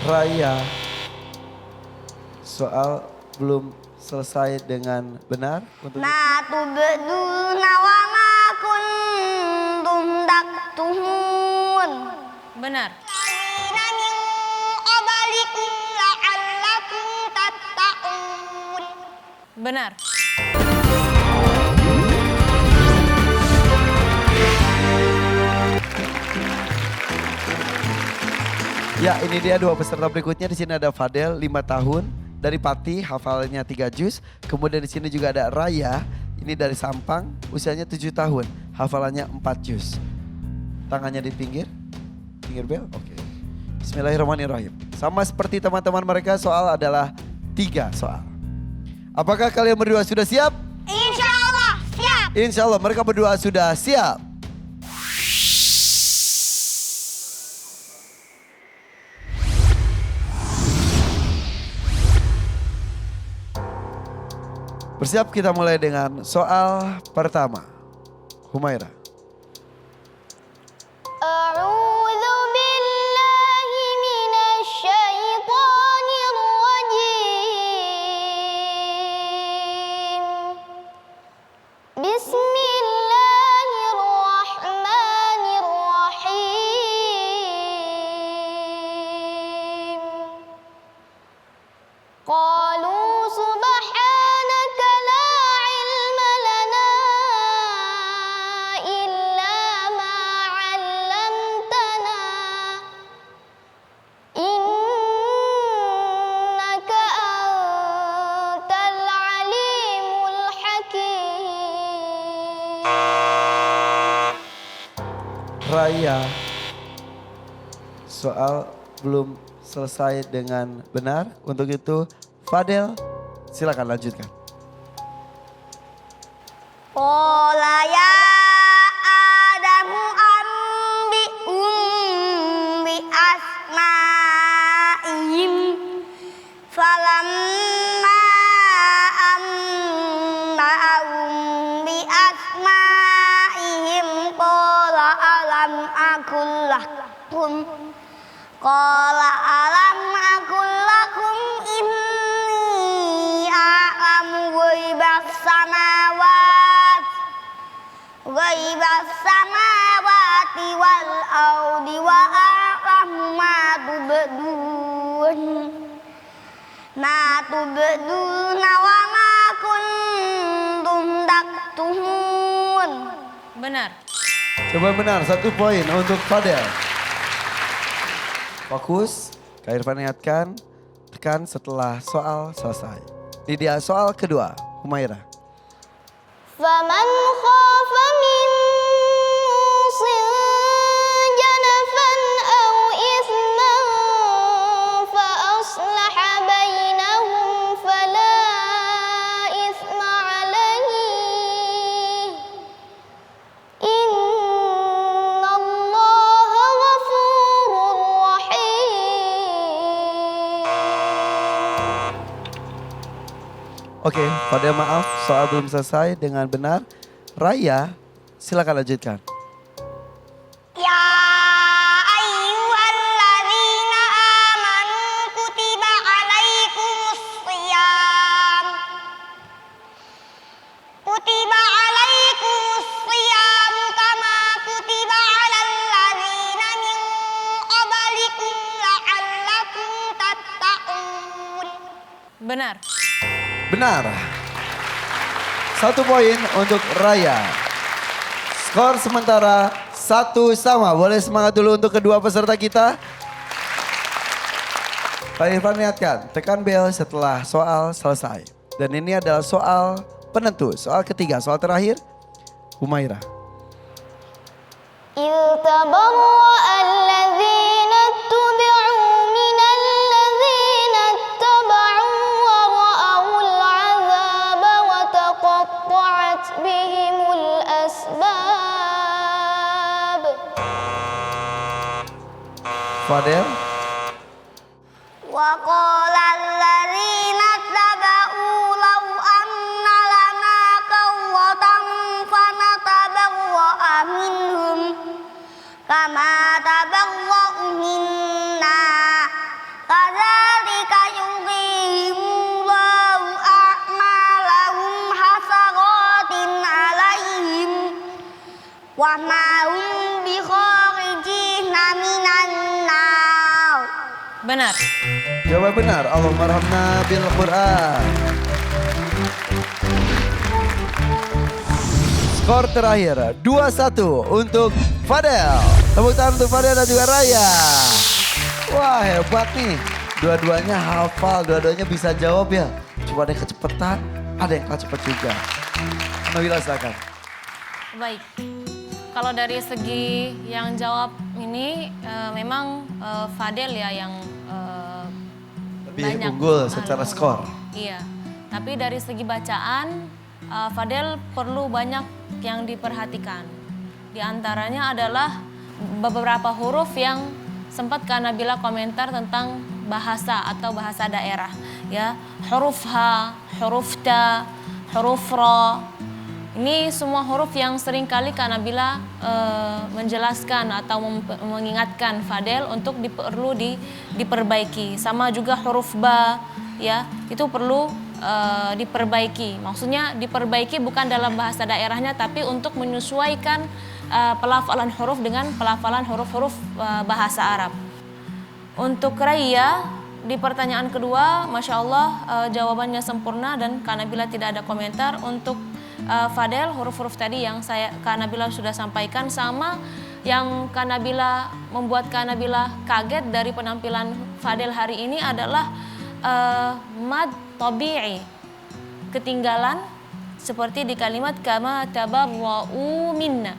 Raya, soal belum selesai dengan benar. Ma tubduna wa ma kuntum taktumun. Benar. Alladzina min qablikum la'allakum tattaqun. Benar. Ya, ini dia dua peserta berikutnya. Di sini ada Fadel 5 tahun dari Pati, hafalnya 3 juz. Kemudian di sini juga ada Raya, ini dari Sampang, usianya 7 tahun, hafalannya 4 juz. Tangannya di pinggir bel. Oke. Bismillahirrahmanirrahim. Sama seperti teman-teman mereka, soal adalah 3 soal. Apakah kalian berdua sudah siap? Insya Allah siap. Insya Allah mereka berdua sudah siap. Bersiap, kita mulai dengan soal pertama. Humaira. A'udzu billahi minasy syaithanir rajim. Bismillahirrahmanirrahim. Qalu subhanaka la ilma lana illa ma 'allamtana innaka antal alimul hakim. Raya, soal belum selesai dengan benar. Untuk itu Fadel, silakan lanjutkan. Qala ya Adamu anbi'hum bi asma'ihim falamma amma'ahum bi asma'ihim qala alam aqul lakum inni a'lamu ghaibas samawati wal ardi wa a'lamu ma tubduna wa ma kuntum taktumun. Benar. Coba benar, 1 poin untuk Fadel. Fokus, Kak Irfan ingatkan, tekan setelah soal selesai. Ini dia soal kedua, Humaira. Faman khafa min musin janafan aw isman fa aslaha bainahum fala isma alaihi innallaha ghafurur rahim. Oke, Fadel maaf, soal belum selesai dengan benar. Raya, silakan lanjutkan. Ya ayyuhalladzina amanu kutiba alaikumus shiyam. Kutiba alaikumus shiyam kama kutiba alal ladzina min qablikum la'allakum tattaqun. Benar. Benar. 1 poin untuk Raya. Skor sementara 1 sama. Boleh semangat dulu untuk kedua peserta kita. Pak Irfan ingatkan, tekan bel setelah soal selesai. Dan ini adalah soal penentu, soal ketiga, soal terakhir. Humaira. Iltabarra'a alladzina tubi'u minal ladzina ittaba'u wa ra'awul 'adzaba wa taqatta'at bihimul asbab. Fadel. Wa qala alladzina ittaba'u law anna lana qawwatan fanatabawwa'a minhum kama tabawa Benar. Jawaban benar. Allahumma arhamna bil Quran. Skor terakhir 2-1 untuk Fadel. Tepuk tangan untuk Fadel dan juga Raya. Wah hebat nih. Dua-duanya hafal, dua-duanya bisa jawab ya. Cuma ada yang kecepatan, ada yang kalah cepat juga. Nabila silakan. Baik. Kalau dari segi yang jawab ini memang Fadel ya yang Lebih banyak unggul secara unggul. skor. Iya. Tapi dari segi bacaan Fadel perlu banyak yang diperhatikan. Di antaranya adalah beberapa huruf yang sempat Kak Nabila komentar tentang bahasa atau bahasa daerah. Ya, huruf H, huruf ta, huruf Ra. Ini semua huruf yang sering kali Kak Nabila menjelaskan atau mengingatkan Fadel untuk perlu diperbaiki. Sama juga huruf ba, ya itu perlu diperbaiki. Maksudnya diperbaiki bukan dalam bahasa daerahnya, tapi untuk menyesuaikan pelafalan huruf dengan pelafalan huruf-huruf bahasa Arab. Untuk Raya, di pertanyaan kedua, Masya Allah jawabannya sempurna dan Kak Nabila tidak ada komentar. Untuk Fadel, huruf-huruf tadi yang Kak Nabila sudah sampaikan, sama yang Kak Nabila membuat Kak Nabila kaget dari penampilan Fadel hari ini adalah mad tabi'i, ketinggalan seperti di kalimat kama tabarra'u minna.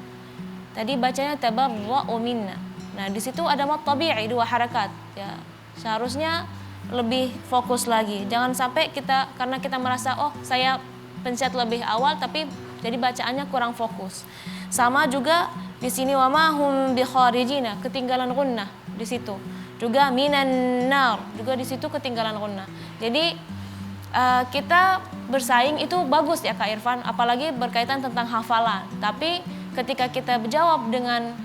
Tadi bacanya tabarra'u minna. Nah, di situ ada mad tabi'i 2 harakat ya. Seharusnya lebih fokus lagi. Jangan sampai karena kita merasa oh saya pencet lebih awal tapi jadi bacaannya kurang fokus. Sama juga di sini wa ma hum bi kharijina, ketinggalan gunnah di situ. Juga minan nar, juga di situ ketinggalan gunnah. Jadi kita bersaing itu bagus ya Kak Irfan, apalagi berkaitan tentang hafalan. Tapi ketika kita menjawab dengan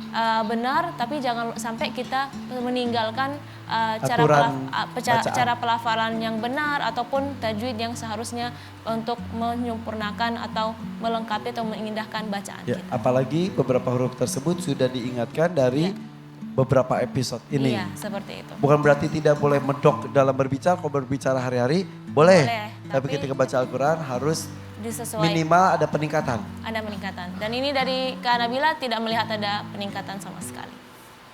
benar, tapi jangan sampai kita meninggalkan cara pelafalan yang benar ataupun tajwid yang seharusnya untuk menyempurnakan atau melengkapi atau mengindahkan bacaan Ya, kita. apalagi beberapa huruf tersebut sudah diingatkan dari beberapa episode ini. Iya, seperti itu. Bukan berarti tidak boleh medok dalam berbicara, kalau berbicara hari-hari boleh. Boleh, Tapi tapi ketika baca Al-Quran harus Disesuaikan. minimal ada peningkatan. Ada peningkatan. Dan ini dari Kak Nabila tidak melihat ada peningkatan sama sekali.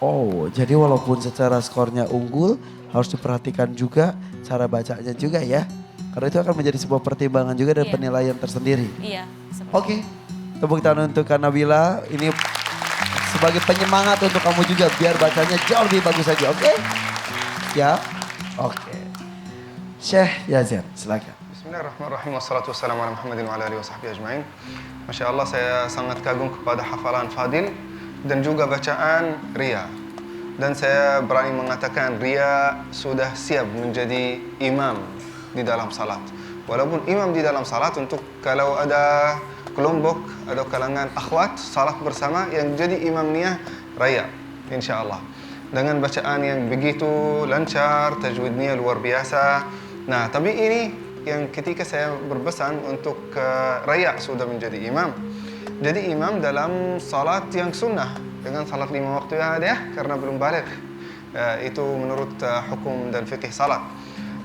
Oh, jadi walaupun secara skornya unggul, harus diperhatikan juga cara bacanya juga ya. Karena itu akan menjadi sebuah pertimbangan juga dan Iya. penilaian tersendiri. Iya, seperti Oke, tepuk tangan untuk Kak Nabila. Ini sebagai penyemangat untuk kamu juga biar bacanya jauh lebih bagus lagi, oke? Ya, oke. Syekh Yazid, silakan. Bismillahirrahmanirrahim. Wassalatu wassalamu ala Muhammadin wa ala alihi wa sahbihi ajma'in. Masya Allah, saya sangat kagum kepada hafalan Fadil dan juga bacaan Ria. Dan saya berani mengatakan Ria sudah siap menjadi imam di dalam salat. Walaupun imam di dalam salat, untuk kalau ada kelompok atau kalangan akhwat salat bersama, yang jadi imamnya Raya, insya Allah. Dengan bacaan yang begitu lancar, tajwidnya luar biasa. Nah, tapi ini yang ketika saya berpesan untuk Raya sudah menjadi imam. Jadi imam dalam salat yang sunnah, dengan salat 5 waktu yang ada ya, karena belum balik. Itu menurut hukum dan fikih salat.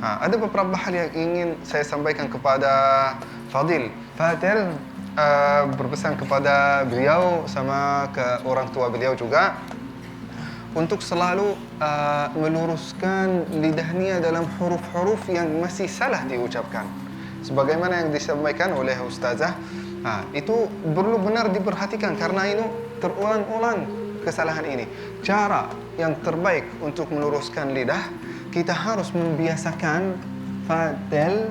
Ada beberapa hal yang ingin saya sampaikan kepada Fadil. Fadil berpesan kepada beliau sama ke orang tua beliau juga untuk selalu meluruskan lidahnya dalam huruf-huruf yang masih salah diucapkan. Sebagaimana yang disampaikan oleh Ustazah, itu perlu benar diperhatikan karena ini terulang-ulang kesalahan ini. Cara yang terbaik untuk meluruskan lidah, kita harus membiasakan Fadil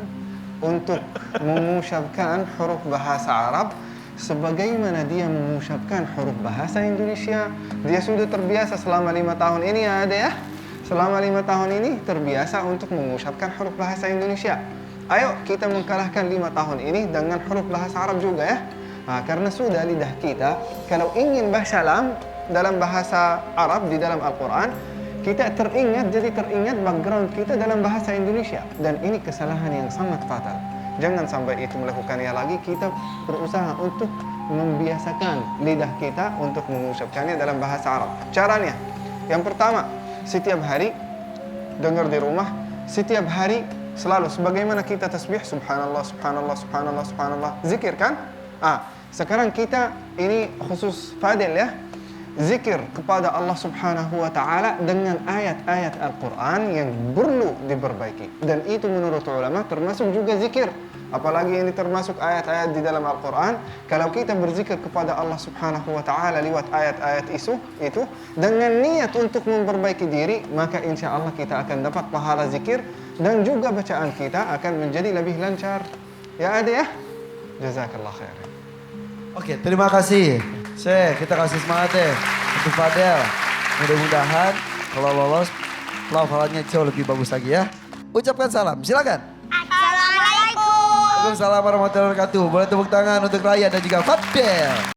untuk mengucapkan huruf bahasa Arab sebagaimana dia mengucapkan huruf bahasa Indonesia. Dia sudah terbiasa selama 5 tahun ini ada ya. Selama 5 tahun ini terbiasa untuk mengucapkan huruf bahasa Indonesia. Ayo kita mengalahkan 5 tahun ini dengan huruf bahasa Arab juga ya. Karena sudah lidah kita kalau ingin baca dalam bahasa Arab di dalam Al-Quran, kita jadi teringat background kita dalam bahasa Indonesia. Dan ini kesalahan yang sangat fatal. Jangan sampai itu melakukannya lagi. Kita berusaha untuk membiasakan lidah kita untuk mengucapkannya dalam bahasa Arab. Caranya, yang pertama, setiap hari dengar di rumah setiap hari selalu sebagaimana kita tasbih subhanallah subhanallah subhanallah subhanallah zikir kan? Sekarang kita ini khusus Fadil ya, zikir kepada Allah Subhanahu wa taala dengan ayat-ayat Al-Qur'an yang perlu diperbaiki. Dan itu menurut ulama termasuk juga zikir. Apalagi ini termasuk ayat-ayat di dalam Al-Qur'an. Kalau kita berzikir kepada Allah Subhanahu wa taala lewat ayat-ayat itu dengan niat untuk memperbaiki diri, maka insya Allah kita akan dapat pahala zikir dan juga bacaan kita akan menjadi lebih lancar. Ya ada ya? Jazakallah khair. Oke, terima kasih. Kita kasih semangat deh untuk Fadel. Mudah-mudahan kalau lolos pelafalannya jauh lebih bagus lagi ya. Ucapkan salam, silakan. Assalamualaikum. Waalaikumsalam warahmatullahi wabarakatuh. Boleh tepuk tangan untuk Raya dan juga Fadel.